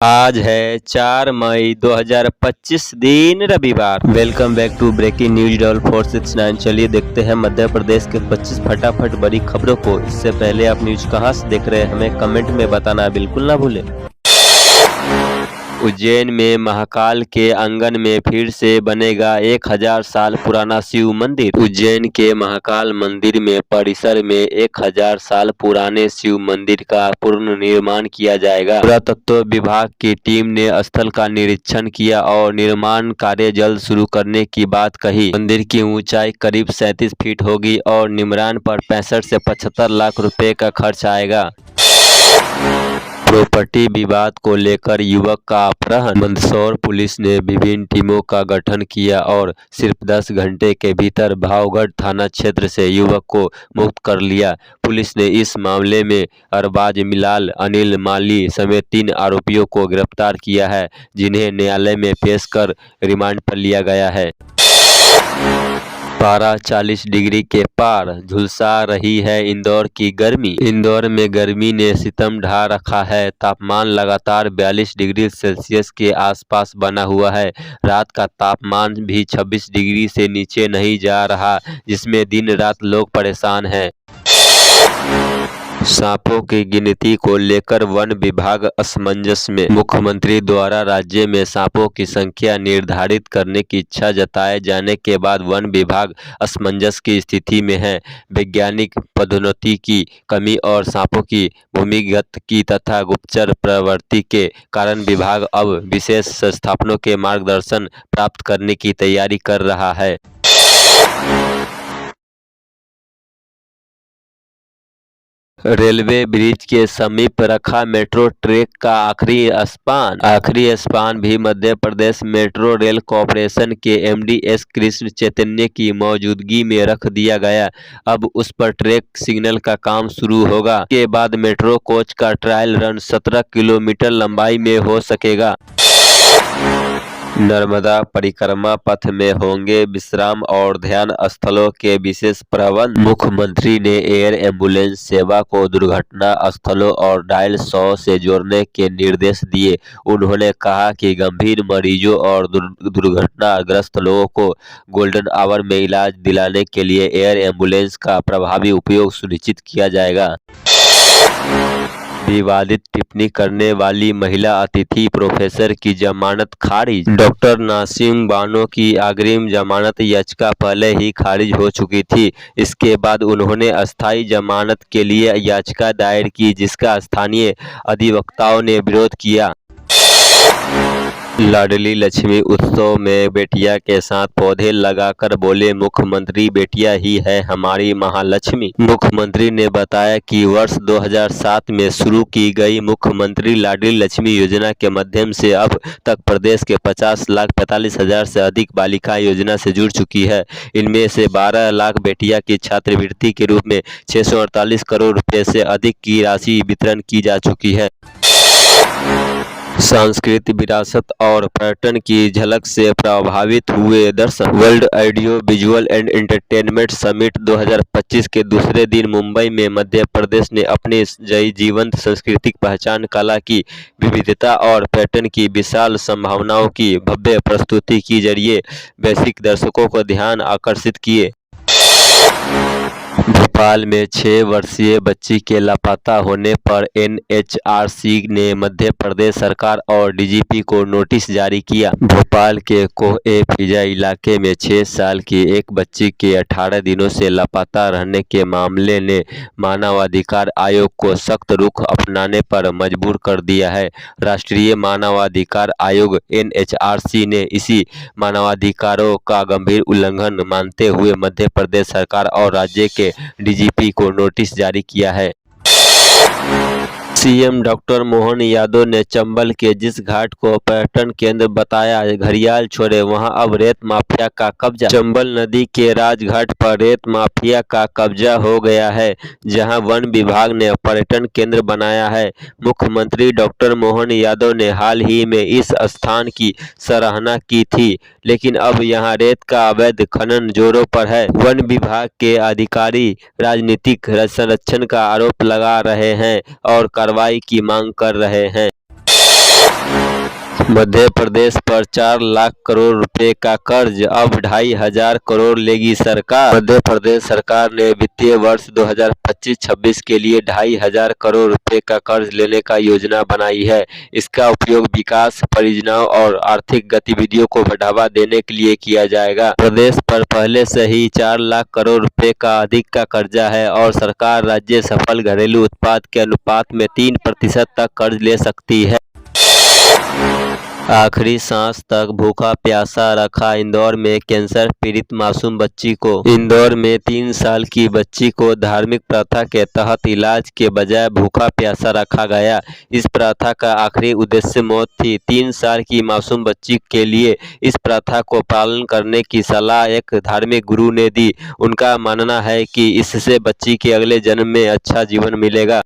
आज है 4 मई 2025 दिन रविवार। Welcome back to breaking news डॉल 469। चलिए देखते हैं मध्य प्रदेश के 25 फटाफट बड़ी खबरों को। इससे पहले आप न्यूज कहां से देख रहे हैं हमें कमेंट में बताना बिल्कुल ना भूलें। उज्जैन में महाकाल के आंगन में फिर से बनेगा 1000 साल पुराना शिव मंदिर। उज्जैन के महाकाल मंदिर में परिसर में 1000 साल पुराने शिव मंदिर का पुनर्निर्माण किया जाएगा। पुरातत्व विभाग की टीम ने स्थल का निरीक्षण किया और निर्माण कार्य जल्द शुरू करने की बात कही। मंदिर की ऊंचाई करीब 37 फीट होगी और निर्माण पर 65 से 75 लाख रुपए का खर्च आएगा। प्रॉपर्टी विवाद को लेकर युवक का अपहरण। मंदसौर पुलिस ने विभिन्न टीमों का गठन किया और सिर्फ 10 घंटे के भीतर भावगढ़ थाना क्षेत्र से युवक को मुक्त कर लिया। पुलिस ने इस मामले में अरबाज मिलाल, अनिल माली समेत 3 आरोपियों को गिरफ्तार किया है, जिन्हें न्यायालय में पेश कर रिमांड पर लिया गया है। पारा 40 डिग्री के पार, झुलसा रही है इंदौर की गर्मी। इंदौर में गर्मी ने सितम ढा रखा है। तापमान लगातार 42 डिग्री सेल्सियस के आसपास बना हुआ है। रात का तापमान भी 26 डिग्री से नीचे नहीं जा रहा, जिसमें दिन रात लोग परेशान हैं। सांपों की गिनती को लेकर वन विभाग असमंजस में। मुख्यमंत्री द्वारा राज्य में सांपों की संख्या निर्धारित करने की इच्छा जताए जाने के बाद वन विभाग असमंजस की स्थिति में है। वैज्ञानिक पदोन्नति की कमी और सांपों की भूमिगत की तथा गुप्तचर प्रवृत्ति के कारण विभाग अब विशेष संस्थापनों के मार्गदर्शन प्राप्त करने की तैयारी कर रहा है। रेलवे ब्रिज के समीप रखा मेट्रो ट्रैक का आखिरी स्पान भी Madhya Pradesh metro rail corporation के एमडी एस कृष्ण चैतन्य की मौजूदगी में रख दिया गया। अब उस पर ट्रैक सिग्नल का काम शुरू होगा। के बाद मेट्रो कोच का ट्रायल रन 17 किलोमीटर लंबाई में हो सकेगा। नर्मदा परिक्रमा पथ में होंगे विश्राम और ध्यान स्थलों के विशेष प्रबंध। मुख्यमंत्री ने एयर एम्बुलेंस सेवा को दुर्घटना स्थलों और डायल 100 से जोड़ने के निर्देश दिए। उन्होंने कहा कि गंभीर मरीजों और दुर्घटनाग्रस्त लोगों को गोल्डन आवर में इलाज दिलाने के लिए एयर एम्बुलेंस का प्रभावी उपयोग सुनिश्चित किया जाएगा। विवादित टिप्पणी करने वाली महिला अतिथि प्रोफेसर की जमानत खारिज। डॉक्टर नासिम बानो की अग्रिम जमानत याचिका पहले ही खारिज हो चुकी थी। इसके बाद उन्होंने अस्थायी जमानत के लिए याचिका दायर की, जिसका स्थानीय अधिवक्ताओं ने विरोध किया। लाडली लक्ष्मी उत्सव में बेटिया के साथ पौधे लगाकर बोले मुख्यमंत्री, बेटिया ही है हमारी महालक्ष्मी। मुख्यमंत्री ने बताया कि वर्ष 2007 में शुरू की गई मुख्यमंत्री लाडली लक्ष्मी योजना के माध्यम से अब तक प्रदेश के 50,45,000 से अधिक बालिका योजना से जुड़ चुकी है। इनमें से 12 लाख बेटिया की छात्रवृत्ति के रूप में 648 करोड़ रुपए से अधिक की राशि वितरण की जा चुकी है। सांस्कृतिक विरासत और पर्यटन की झलक से प्रभावित हुए दर्शक। World audio visual and entertainment summit 2025 के दूसरे दिन मुंबई में मध्य प्रदेश ने अपनी जीवंत सांस्कृतिक पहचान, कला की विविधता और पर्यटन की विशाल संभावनाओं की भव्य प्रस्तुति के जरिए वैश्विक दर्शकों को ध्यान आकर्षित किए। भोपाल में 6 वर्षीय बच्ची के लापता होने पर एनएचआरसी ने मध्य प्रदेश सरकार और डीजीपी को नोटिस जारी किया। भोपाल के कोह-ए-फिजा इलाके में 6 साल की एक बच्ची के 18 दिनों से लापता रहने के मामले ने मानवाधिकार आयोग को सख्त रुख अपनाने पर मजबूर कर दिया है। राष्ट्रीय मानवाधिकार आयोग एनएचआरसी ने इसी मानवाधिकारों का गंभीर उल्लंघन मानते हुए मध्य प्रदेश सरकार और राज्य के डीजीपी को नोटिस जारी किया है। सीएम डॉक्टर मोहन यादव ने चंबल के जिस घाट को पर्यटन केंद्र बताया घड़ियाल छोड़े, वहां अब रेत माफिया का कब्जा। चंबल नदी के राजघाट पर रेत माफिया का कब्जा हो गया है, जहां वन विभाग ने पर्यटन केंद्र बनाया है। मुख्यमंत्री डॉक्टर मोहन यादव ने हाल ही में इस स्थान की सराहना की थी, लेकिन अब यहां रेत का अवैध खनन जोरों पर है। वन विभाग के अधिकारी राजनीतिक संरक्षण का आरोप लगा रहे हैं और कार्रवाई की मांग कर रहे हैं। मध्य प्रदेश पर 4 लाख करोड़ रुपए का कर्ज, अब 2,500 करोड़ लेगी सरकार। मध्य प्रदेश सरकार ने वित्तीय वर्ष 2025-26 के लिए 2,500 करोड़ रुपए का कर्ज लेने का योजना बनाई है। इसका उपयोग विकास परियोजनाओं और आर्थिक गतिविधियों को बढ़ावा देने के लिए किया जाएगा। प्रदेश पर पहले से ही 4 लाख करोड़ रुपए का अधिक का कर्जा है और सरकार राज्य सफल घरेलू उत्पाद के अनुपात में 3% तक कर्ज ले सकती है। आखिरी सांस तक भूखा प्यासा रखा इंदौर में कैंसर पीड़ित मासूम बच्ची को। इंदौर में 3 साल की बच्ची को धार्मिक प्रथा के तहत इलाज के बजाय भूखा प्यासा रखा गया। इस प्रथा का आखिरी उद्देश्य मौत थी। 3 साल की मासूम बच्ची के लिए इस प्रथा को पालन करने की सलाह एक धार्मिक गुरु ने दी। उनका मानना है कि इससे बच्ची के अगले जन्म में अच्छा जीवन मिलेगा।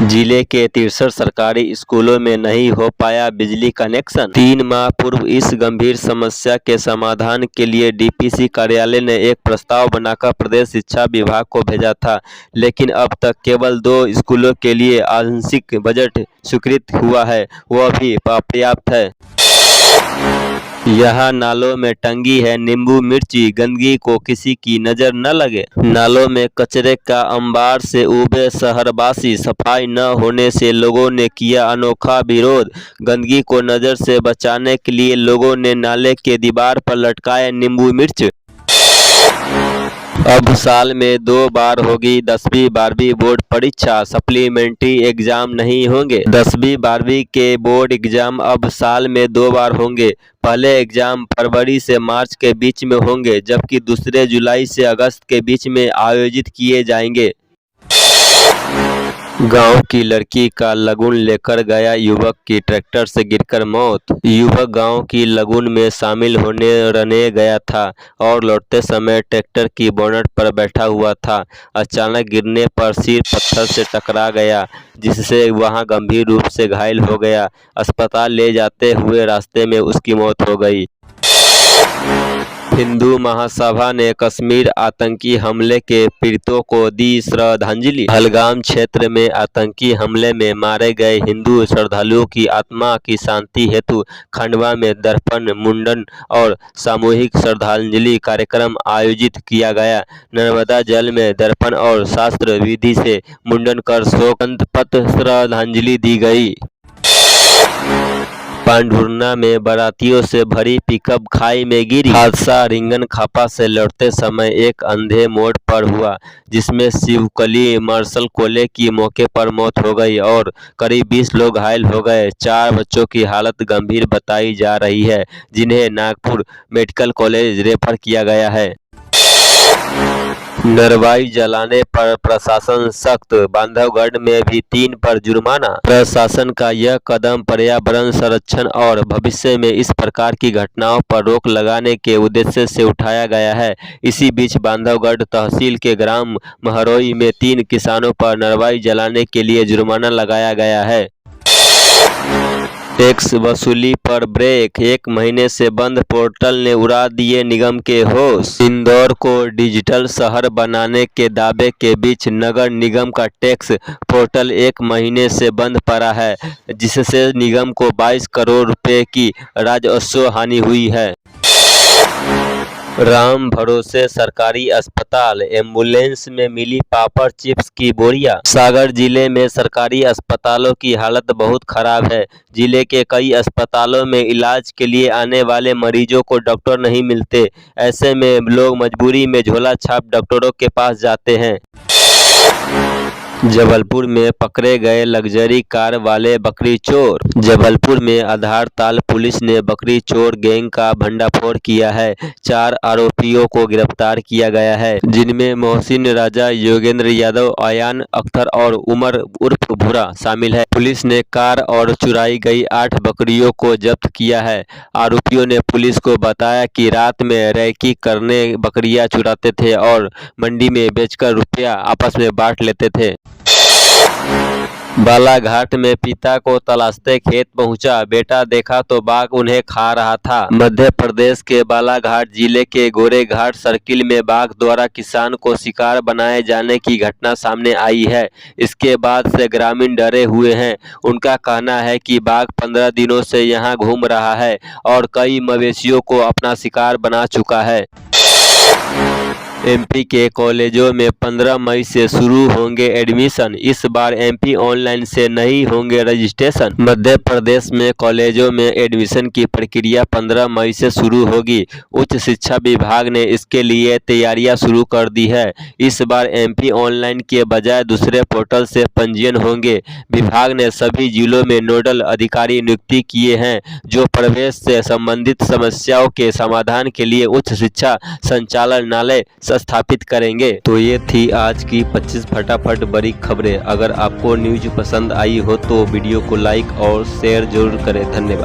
जिले के 63 सरकारी स्कूलों में नहीं हो पाया बिजली कनेक्शन। 3 माह पूर्व इस गंभीर समस्या के समाधान के लिए डीपीसी कार्यालय ने एक प्रस्ताव बनाकर प्रदेश शिक्षा विभाग को भेजा था, लेकिन अब तक केवल 2 स्कूलों के लिए आंशिक बजट स्वीकृत हुआ है, वह भी अपर्याप्त है। यहाँ नालों में टंगी है नींबू मिर्ची, गंदगी को किसी की नजर न लगे। नालों में कचरे का अंबार से उबे शहरवासी, सफाई न होने से लोगों ने किया अनोखा विरोध। गंदगी को नजर से बचाने के लिए लोगों ने नाले के दीवार पर लटकाए नींबू मिर्च। अब साल में 2 बार होगी 10वीं 12वीं बोर्ड परीक्षा, सप्लीमेंट्री एग्जाम नहीं होंगे। 10वीं 12वीं के बोर्ड एग्जाम अब साल में 2 बार होंगे। पहले एग्जाम फरवरी से मार्च के बीच में होंगे, जबकि दूसरे जुलाई से अगस्त के बीच में आयोजित किए जाएंगे। गांव की लड़की का लगुन लेकर गया युवक की ट्रैक्टर से गिरकर मौत। युवक गांव की लगुन में शामिल रहने गया था और लौटते समय ट्रैक्टर की बोनट पर बैठा हुआ था। अचानक गिरने पर सिर पत्थर से टकरा गया, जिससे वहां गंभीर रूप से घायल हो गया। अस्पताल ले जाते हुए रास्ते में उसकी मौत हो गई। हिंदू महासभा ने कश्मीर आतंकी हमले के पीड़ितों को दी श्रद्धांजलि। पहलगाम क्षेत्र में आतंकी हमले में मारे गए हिंदू श्रद्धालुओं की आत्मा की शांति हेतु खंडवा में दर्पण मुंडन और सामूहिक श्रद्धांजलि कार्यक्रम आयोजित किया गया। नर्मदा जल में दर्पण और शास्त्र विधि से मुंडन कर शोकंतप्त श्रद्धांजलि दी गई। पांढुर्ना में बारातियों से भरी पिकअप खाई में गिरी। हादसा रिंगन खापा से लौटते समय एक अंधे मोड़ पर हुआ, जिसमें शिवकली मार्शल कोले की मौके पर मौत हो गई और करीब 20 लोग घायल हो गए। 4 बच्चों की हालत गंभीर बताई जा रही है, जिन्हें नागपुर मेडिकल कॉलेज रेफर किया गया है। नरवाई जलाने पर प्रशासन सख्त, बांधवगढ़ में भी 3 पर जुर्माना। प्रशासन का यह कदम पर्यावरण संरक्षण और भविष्य में इस प्रकार की घटनाओं पर रोक लगाने के उद्देश्य से उठाया गया है। इसी बीच बांधवगढ़ तहसील के ग्राम महरोई में 3 किसानों पर नरवाई जलाने के लिए जुर्माना लगाया गया है। टैक्स वसूली पर ब्रेक, 1 महीने से बंद पोर्टल ने उड़ा दिए निगम के होश। इंदौर को डिजिटल शहर बनाने के दावे के बीच नगर निगम का टैक्स पोर्टल 1 महीने से बंद पड़ा है, जिससे निगम को 22 करोड़ रुपए की राजस्व हानि हुई है। राम भरोसे सरकारी अस्पताल, एम्बुलेंस में मिली पापड़ चिप्स की बोरियां। सागर जिले में सरकारी अस्पतालों की हालत बहुत खराब है। जिले के कई अस्पतालों में इलाज के लिए आने वाले मरीजों को डॉक्टर नहीं मिलते। ऐसे में लोग मजबूरी में झोला छाप डॉक्टरों के पास जाते हैं। जबलपुर में पकड़े गए लग्जरी कार वाले बकरी चोर। जबलपुर में आधारताल पुलिस ने बकरी चोर गैंग का भंडाफोड़ किया है। 4 आरोपियों को गिरफ्तार किया गया है, जिनमें मोहसिन राजा, योगेंद्र यादव, अयान अख्तर और उमर उर्फ भूरा शामिल है। पुलिस ने कार और चुराई गई 8 बकरियों को जब्त किया है। आरोपियों ने पुलिस को बताया कि रात में रैकी करने बकरियां चुराते थे और मंडी में बेचकर रुपया आपस में बांट लेते थे। बालाघाट में पिता को तलाशते खेत पहुंचा, बेटा देखा तो बाघ उन्हें खा रहा था। मध्य प्रदेश के बालाघाट जिले के गोरेघाट सर्किल में बाघ द्वारा किसान को शिकार बनाए जाने की घटना सामने आई है। इसके बाद से ग्रामीण डरे हुए हैं। उनका कहना है कि बाघ 15 दिनों से यहां घूम रहा है और कई मवेशियों को अपना शिकार बना चुका है। एमपी के कॉलेजों में 15 मई से शुरू होंगे एडमिशन। इस बार एमपी ऑनलाइन से नहीं होंगे रजिस्ट्रेशन। मध्य प्रदेश में कॉलेजों में एडमिशन की प्रक्रिया 15 मई से शुरू होगी। उच्च शिक्षा विभाग ने इसके लिए तैयारियां शुरू कर दी है। इस बार एमपी ऑनलाइन के बजाय दूसरे पोर्टल से पंजीयन होंगे। विभाग ने सभी जिलों में नोडल अधिकारी नियुक्ति किए हैं, जो प्रवेश से संबंधित समस्याओं के समाधान के लिए उच्च शिक्षा संचालनालय स्थापित करेंगे। तो ये थी आज की 25 फटाफट बड़ी खबरें। अगर आपको न्यूज पसंद आई हो तो वीडियो को लाइक और शेयर जरूर करें। धन्यवाद।